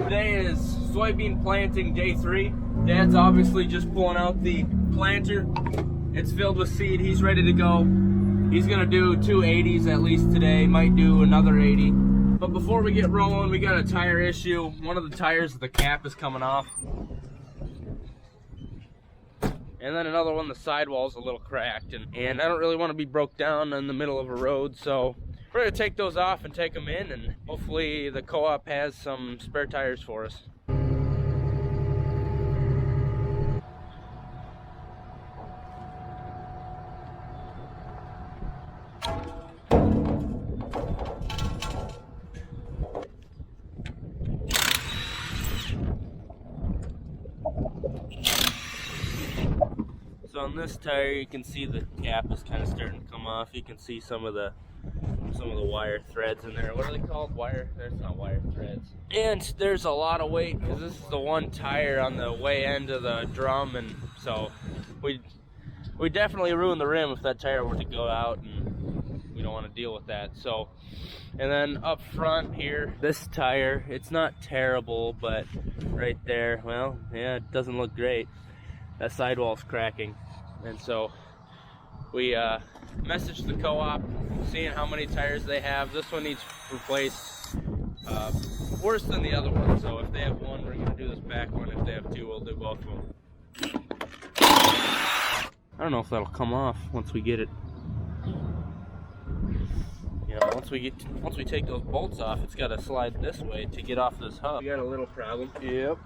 Today is soybean planting day 3. Dad's obviously just pulling out the planter. It's filled with seed. He's ready to go. He's gonna do 2 80s at least today. Might do another 80. But before we get rolling, we got a tire issue. One of the tires, the cap is coming off. And then another one, the sidewall's a little cracked. And I don't really want to be broke down in the middle of a road, so we're gonna take those off and take them in, and hopefully the co-op has some spare tires for us. So on this tire, you can see the cap is kind of starting to come off. You can see some of the wire threads in there. What are they called? Wire? There's not wire threads. And there's a lot of weight because this is the one tire on the way end of the drum, and so we definitely ruin the rim if that tire were to go out, and we don't want to deal with that. So, and then up front here, this tire, it's not terrible, but right there, well, yeah, it doesn't look great. That sidewall's cracking, and so we messaged the co-op, seeing how many tires they have. This one needs replaced, worse than the other one. So if they have one, we're gonna do this back one. If they have 2, we'll do both of them. I don't know if that'll come off once we get it. You know, once we take those bolts off, it's got to slide this way to get off this hub. We got a little problem. Yep.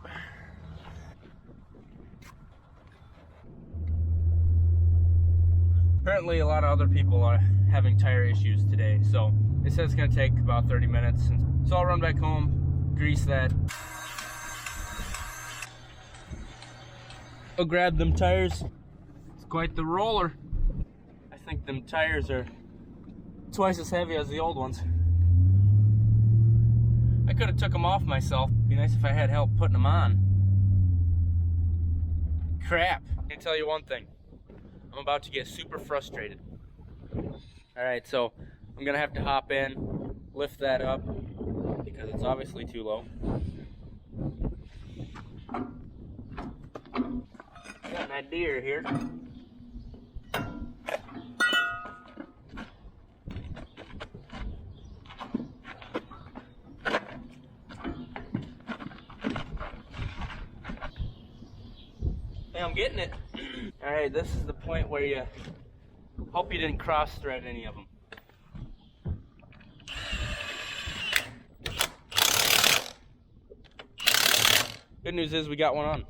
Apparently a lot of other people are having tire issues today, so it says it's going to take about 30 minutes. So I'll run back home, grease that. I'll grab them tires. It's quite the roller. I think them tires are twice as heavy as the old ones. I could have took them off myself. Be nice if I had help putting them on. Crap. I can tell you one thing. I'm about to get super frustrated. Alright, so I'm gonna have to hop in, lift that up, because it's obviously too low. Got an idea here. Hey, I'm getting it. Alright, this is the point where you hope you didn't cross thread any of them. Good news is we got one on.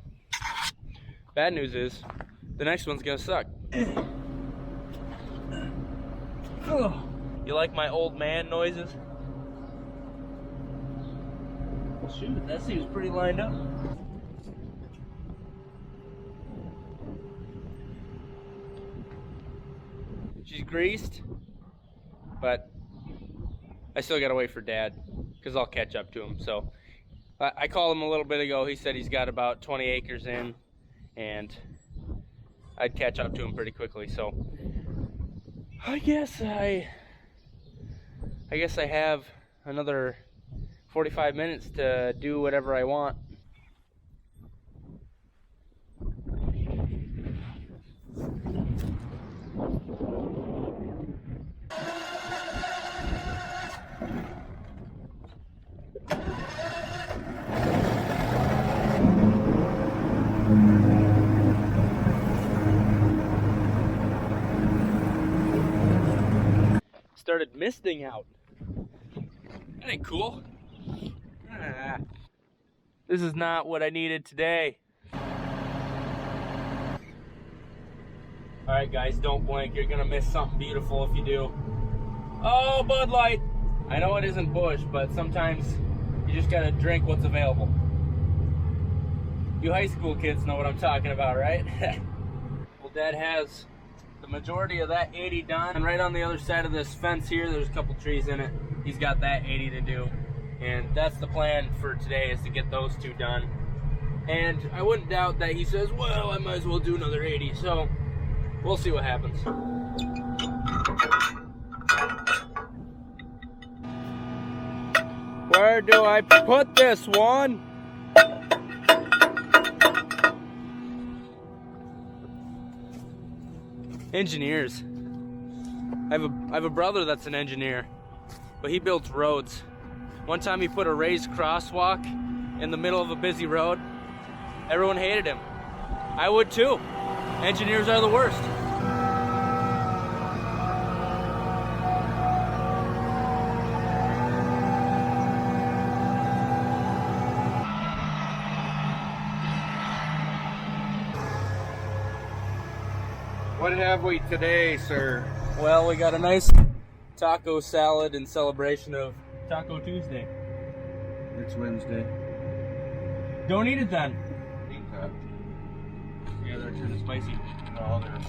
Bad news is the next one's gonna suck. You like my old man noises? Well, shoot, that seems pretty lined up. She's greased, but I still gotta wait for Dad, because I'll catch up to him. So I called him a little bit ago. He said he's got about 20 acres in, and I'd catch up to him pretty quickly. So I guess I have another 45 minutes to do whatever I want. Started misting out. That ain't cool. This is not what I needed today. Alright guys, don't blink. You're gonna miss something beautiful if you do. Oh, Bud Light! I know it isn't Bush, but sometimes you just gotta drink what's available. You high school kids know what I'm talking about, right? Well, Dad has the majority of that 80 done, and right on the other side of this fence here, there's a couple trees in it. He's got that 80 to do, and that's the plan for today, is to get those 2 done. And I wouldn't doubt that he says, well, I might as well do another 80, so we'll see what happens. Where do I put this one? Engineers. I have a brother that's an engineer, but he builds roads. One time he put a raised crosswalk in the middle of a busy road. Everyone hated him. I would too. Engineers are the worst. What have we today, sir? Well, we got a nice taco salad in celebration of Taco Tuesday. It's Wednesday. Don't eat it then. Eat that. Yeah, they're kind of spicy. No, they're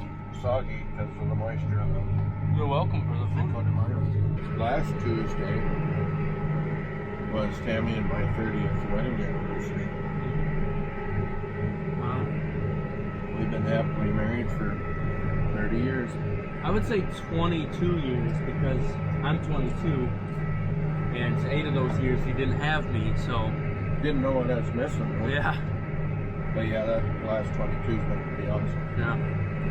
soggy because of the moisture of them. You're welcome for the food. Last Tuesday was Tammy and my 30th wedding anniversary. Wow. We've been happily married for 30 years. I would say 22 years because I'm 22, and 8 of those years he didn't have me, so... Didn't know what I was missing. Though. Yeah. But yeah, that last 22's been pretty awesome. Yeah.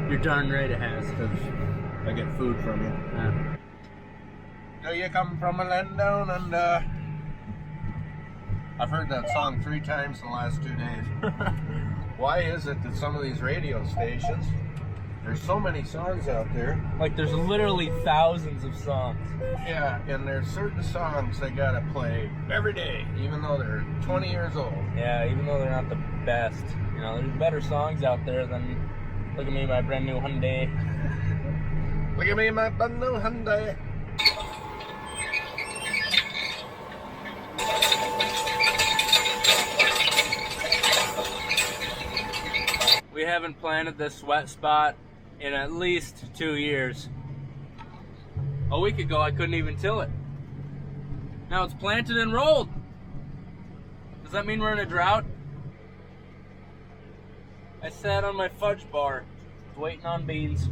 You're darn right it has. Because I get food from you. Yeah. Do you come from a land down under? I've heard that song 3 times in the last 2 days. Why is it that some of these radio stations, there's so many songs out there. Like there's literally thousands of songs. Yeah, and there's certain songs they gotta play every day, even though they're 20 years old. Yeah, even though they're not the best. You know, there's better songs out there than Look at Me, My Brand New Hyundai. Look at me, my brand new Hyundai. We haven't planted this wet spot in at least 2 years. A week ago, I couldn't even till it. Now it's planted and rolled. Does that mean we're in a drought? I sat on my fudge bar, waiting on beans.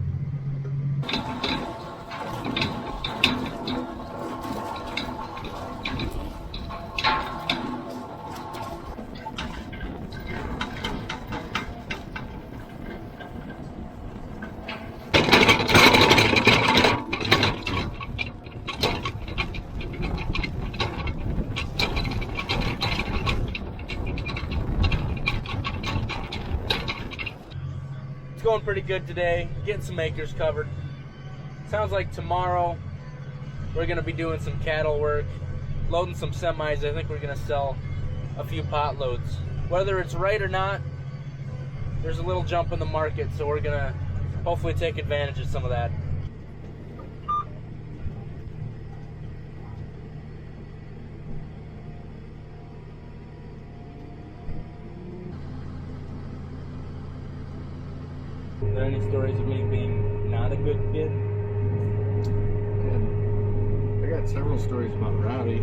It's going pretty good today, getting some acres covered. Sounds like tomorrow we're gonna be doing some cattle work, loading some semis. I think we're gonna sell a few pot loads. Whether it's right or not, there's a little jump in the market, so we're gonna hopefully take advantage of some of that. Are there any stories of me being not a good kid? Yeah. I got several stories about Rowdy.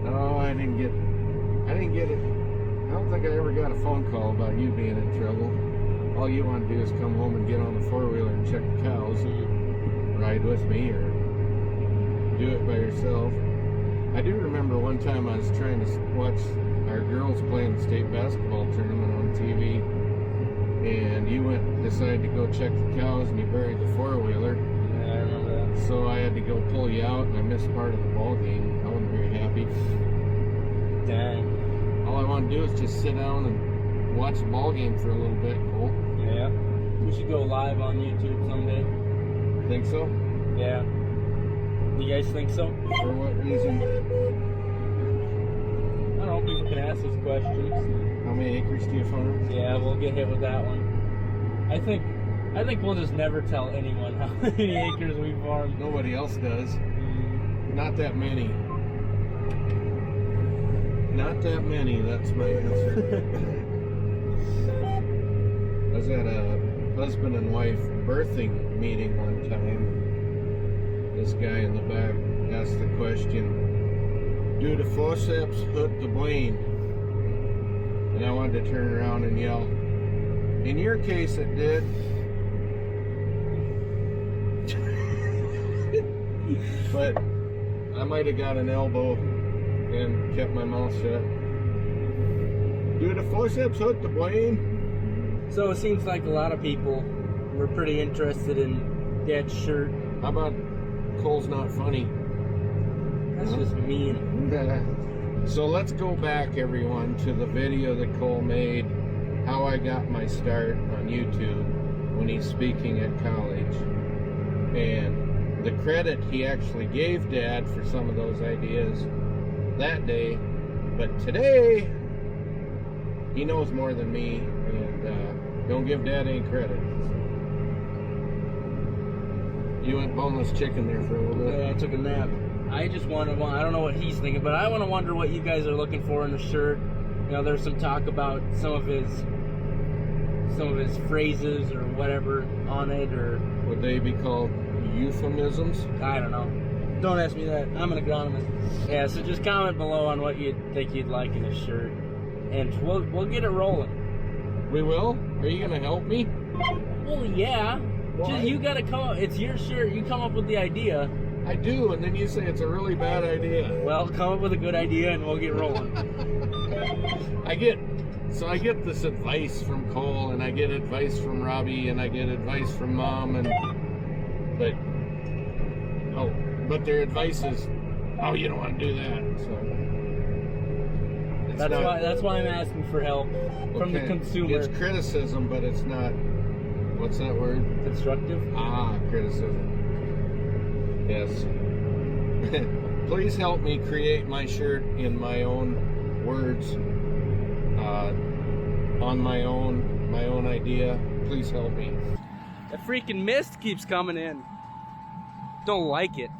No, I didn't get it. I don't think I ever got a phone call about you being in trouble. All you want to do is come home and get on the 4-wheeler and check the cows, ride with me, or do it by yourself. I do remember one time I was trying to watch our girls playing the state basketball tournament on TV, and you decided to go check the cows, and you buried the 4-wheeler. Yeah, I remember that. So I had to go pull you out, and I missed part of the ball game. I wasn't very happy. Dang. All I want to do is just sit down and watch the ball game for a little bit, Cole. Yeah. We should go live on YouTube someday. Think so? Yeah. You guys think so? For what reason? I don't know, people can ask us questions. How many acres do you farm? Yeah, we'll get hit with that one. I think we'll just never tell anyone how many acres we farm. Nobody else does. Not that many. Not that many, that's my answer. I was at a husband and wife birthing meeting one time. This guy in the back asked the question, do the forceps hurt the brain? And I wanted to turn around and yell, in your case it did. But I might have got an elbow and kept my mouth shut. Do the forceps hurt the brain? So it seems like a lot of people were pretty interested in Dad's shirt. How about Cole's not funny? That's just mean. So let's go back, everyone, to the video that Cole made, how I got my start on YouTube when he's speaking at college. And the credit he actually gave Dad for some of those ideas that day. But today, he knows more than me, and don't give Dad any credit. You went boneless chicken there for a little bit. Yeah, I took a nap. I just want to, I don't know what he's thinking, but I want to wonder what you guys are looking for in the shirt. You know, there's some talk about some of his phrases or whatever on it, or would they be called euphemisms? I don't know. Don't ask me that. I'm an agronomist. Yeah, so just comment below on what you think you'd like in his shirt, and we'll get it rolling. We will? Are you gonna help me? Well, yeah. Why? Just, you gotta come up. It's your shirt. You come up with the idea. I do, and then you say it's a really bad idea. Well, come up with a good idea, and we'll get rolling. I get this advice from Cole, and I get advice from Robbie, and I get advice from Mom, but their advice is, oh, you don't want to do that. So that's why I'm asking for help from the consumer. It's criticism, but it's not. What's that word? Constructive. Criticism. Yes. Please help me create my shirt in my own words, on my own idea. Please help me. That freaking mist keeps coming in. Don't like it.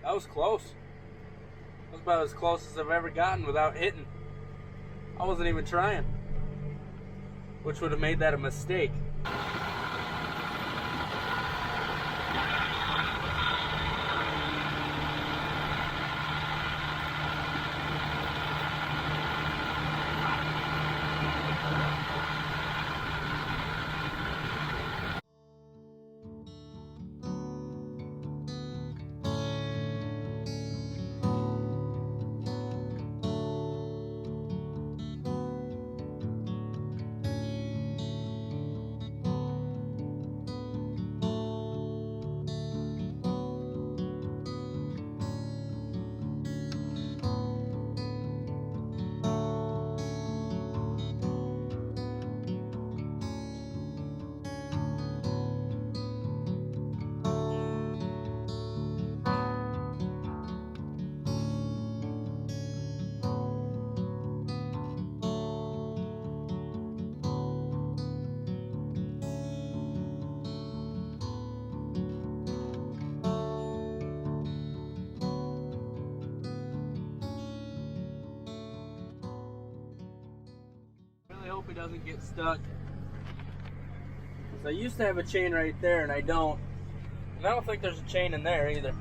That was close. That was about as close as I've ever gotten without hitting. I wasn't even trying, which would have made that a mistake. Hope he doesn't get stuck. So I used to have a chain right there, and I don't. And I don't think there's a chain in there either.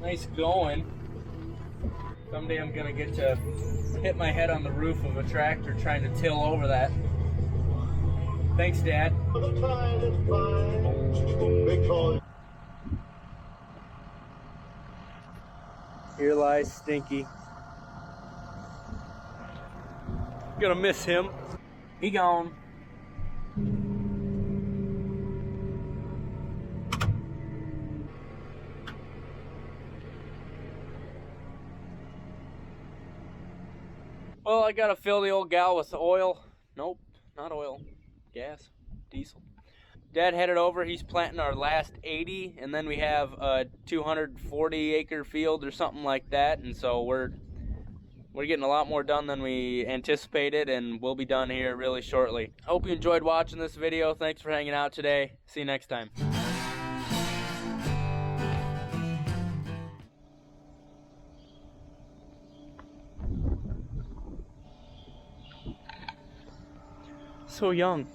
Nice going. Someday I'm gonna get to hit my head on the roof of a tractor trying to till over that. Thanks, Dad. Here lies Stinky. Gonna miss him. He gone. Well, I gotta fill the old gal with oil. Nope, not oil. Gas. Diesel. Dad headed over. He's planting our last 80, and then we have a 240 acre field or something like that, and so we're getting a lot more done than we anticipated, and we'll be done here really shortly. Hope you enjoyed watching this video. Thanks for hanging out today. See you next time. So young.